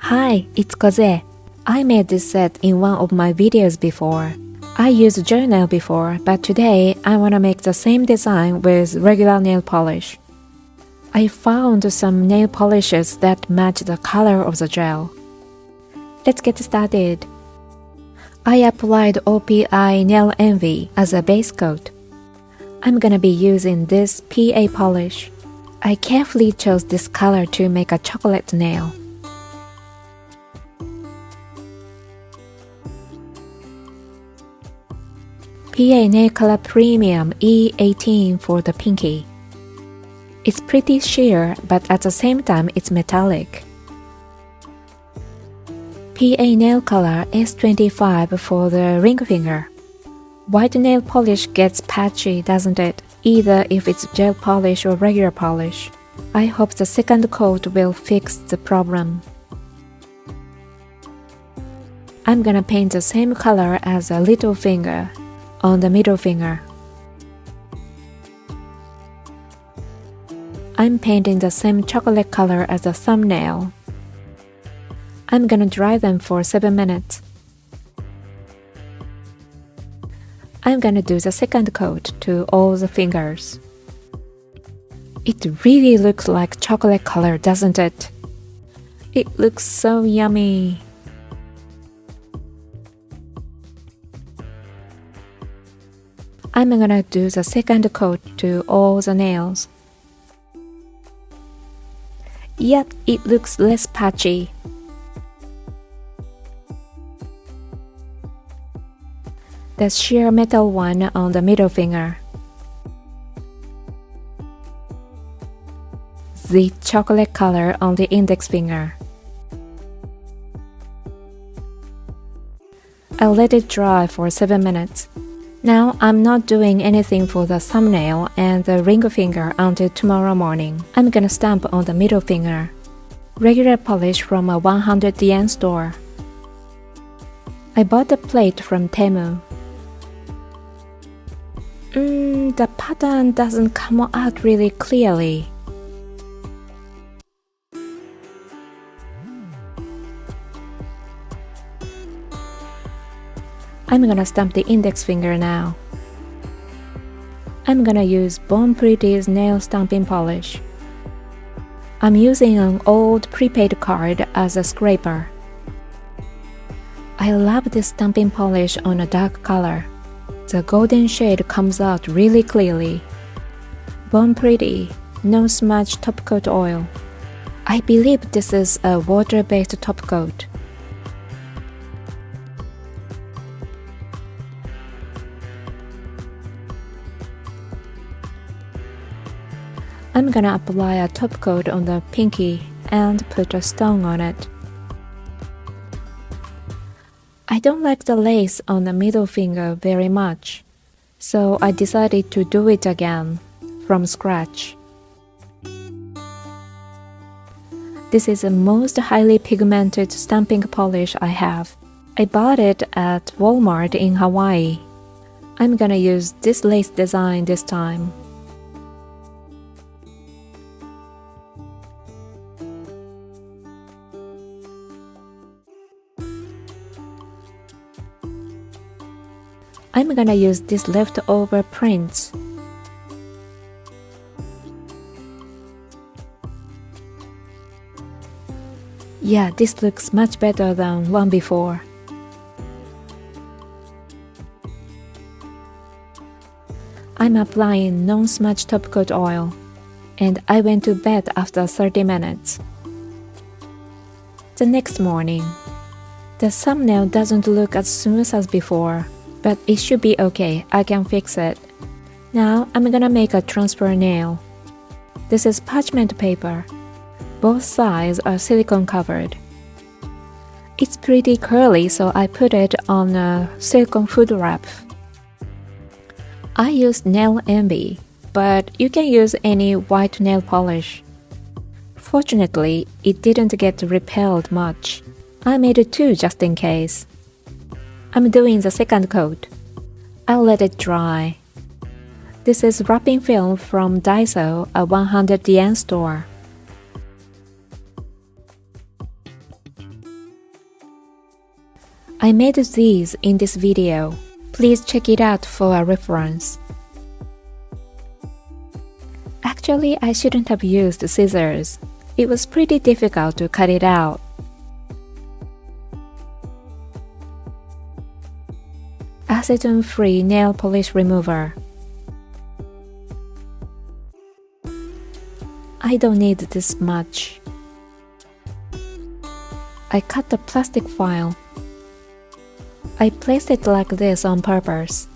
Hi, it's Kozue. I made this set in one of my videos before. I used gel nail before, but today I wanna make the same design with regular nail polish. I found some nail polishes that match the color of the gel. Let's get started. I applied OPI Nail Envy as a base coat. I'm gonna be using this PA polish. I carefully chose this color to make a chocolate nail. PA Nail Color Premium E18 for the pinky. It's pretty sheer, but at the same time it's metallic. PA Nail Color S25 for the ring finger. White nail polish gets patchy, doesn't it? Either if it's gel polish or regular polish. I hope the second coat will fix the problem. I'm gonna paint the same color as a little finger on the middle finger. I'm painting the same chocolate color as the thumbnail. I'm gonna dry them for 7 minutes. I'm gonna do the second coat to all the fingers. It really looks like chocolate color, doesn't it? It looks so yummy. I'm gonna do the second coat to all the nails. Yep, it looks less patchy. The sheer metal one on the middle finger. The chocolate color on the index finger. I'll let it dry for 7 minutes. Now I'm not doing anything for the thumbnail and the ring finger until tomorrow morning. I'm gonna stamp on the middle finger. Regular polish from a 100 yen store. I bought the plate from Temu. The pattern doesn't come out really clearly. I'm gonna stamp the index finger now. I'm gonna use Bon Pretty's nail stamping polish. I'm using an old prepaid card as a scraper. I love this stamping polish on a dark color. The golden shade comes out really clearly. Bon Pretty, no smudge top coat oil. I believe this is a water-based top coat. I'm gonna apply a top coat on the pinky and put a stone on it. I don't like the lace on the middle finger very much, so I decided to do it again, from scratch. This is the most highly pigmented stamping polish I have. I bought it at Walmart in Hawaii. I'm gonna use this lace design this time. I'm gonna use these leftover prints. Yeah, this looks much better than one before. I'm applying non-smudge top coat oil, and I went to bed after 30 minutes. The next morning, the thumbnail doesn't look as smooth as before, but it should be okay, I can fix it. Now I'm gonna make a transfer nail. This is parchment paper. Both sides are silicone covered. It's pretty curly, so I put it on a silicone food wrap. I used Nail Envy, but you can use any white nail polish. Fortunately, it didn't get repelled much. I made 2 just in case. I'm doing the second coat. I'll let it dry. This is wrapping film from Daiso, a 100 yen store. I made these in this video. Please check it out for a reference. Actually, I shouldn't have used scissors. It was pretty difficult to cut it out. Acetone-free nail polish remover. I don't need this much. I cut the plastic foil. I placed it like this on purpose.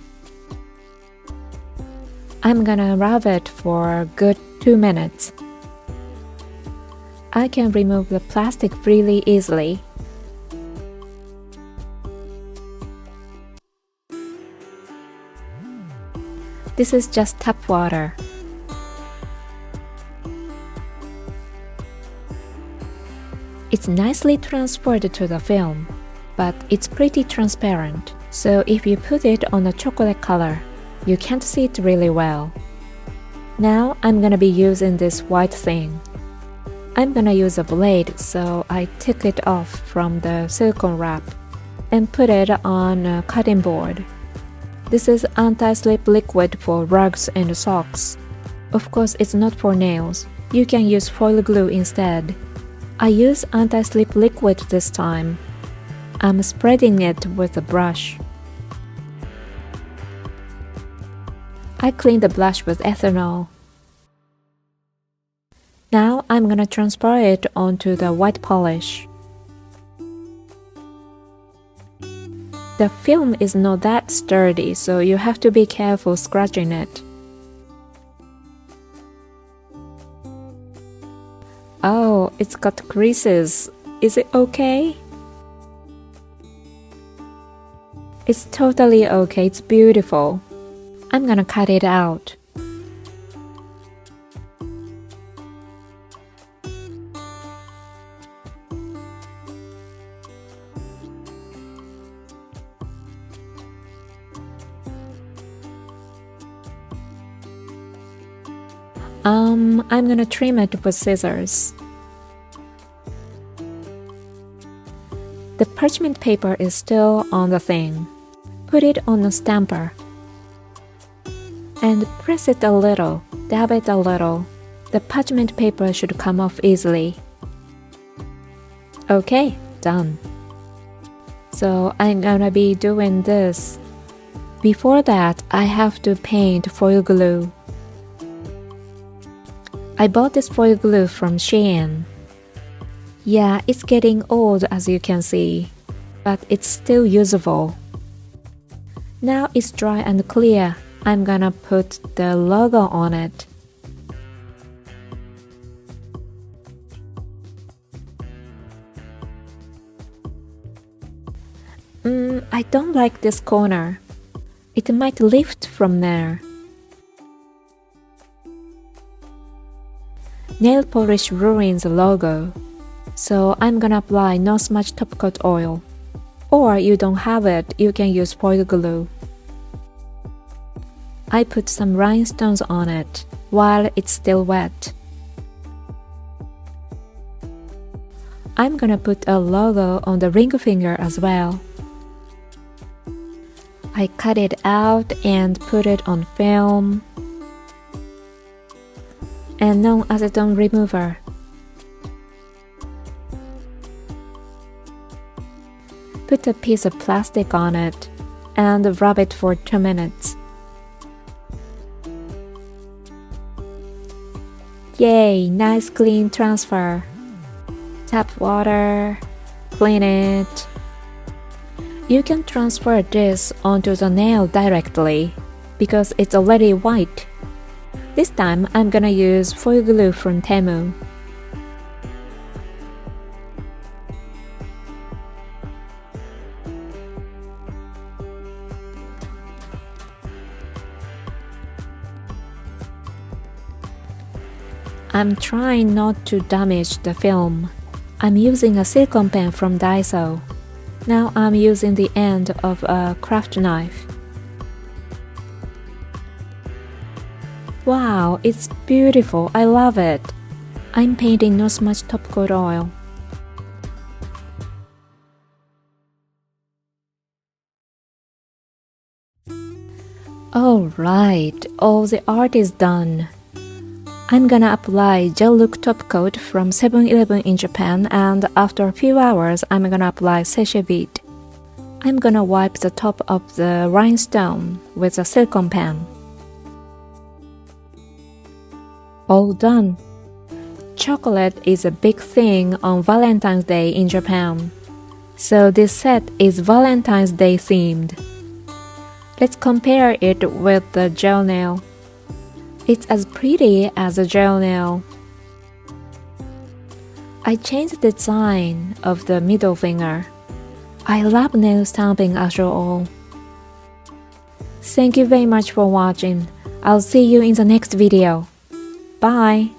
I'm gonna rub it for a good 2 minutes. I can remove the plastic really easily. This is just tap water. It's nicely transferred to the film, but it's pretty transparent, so if you put it on a chocolate color, you can't see it really well. Now I'm gonna be using this white thing. I'm gonna use a blade, so I took it off from the silicone wrap and put it on a cutting board. This is anti-slip liquid for rugs and socks. Of course, it's not for nails. You can use foil glue instead. I use anti-slip liquid this time. I'm spreading it with a brush. I clean the brush with ethanol. Now I'm gonna transfer it onto the white polish. The film is not that sturdy, so you have to be careful scratching it. Oh, it's got creases. Is it okay? It's totally okay, it's beautiful. I'm gonna cut it out. I'm gonna trim it with scissors. The parchment paper is still on the thing. Put it on a stamper. And press it a little, dab it a little. The parchment paper should come off easily. Okay, done. So I'm gonna be doing this. Before that, I have to paint foil glue. I bought this foil glue from Shein. Yeah, it's getting old as you can see, but it's still usable. Now it's dry and clear. I'm gonna put the logo on it. I don't like this corner. It might lift from there. Nail polish ruins the logo, so I'm gonna apply no smudge top coat oil. Or you don't have it, you can use foil glue. I put some rhinestones on it while it's still wet. I'm gonna put a logo on the ring finger as well. I cut it out and put it on film and non-acetone remover. Put a piece of plastic on it and rub it for 2 minutes. Yay, nice clean transfer. Tap water, clean it. You can transfer this onto the nail directly because it's already white. This time I'm gonna use foil glue from Temu. I'm trying not to damage the film. I'm using a silicone pen from Daiso. Now I'm using the end of a craft knife. Wow, it's beautiful. I love it. I'm painting no smudge top coat oil. Alright, all the art is done. I'm gonna apply gel look top coat from 7-Eleven in Japan, and after a few hours I'm gonna apply sachet bead. I'm gonna wipe the top of the rhinestone with a silicone pen. All done. Chocolate is a big thing on Valentine's Day in Japan, so this set is Valentine's Day themed. Let's compare it with the gel nail. It's as pretty as a gel nail. I changed the design of the middle finger. I love nail stamping after all. Thank you very much for watching. I'll see you in the next video. Bye!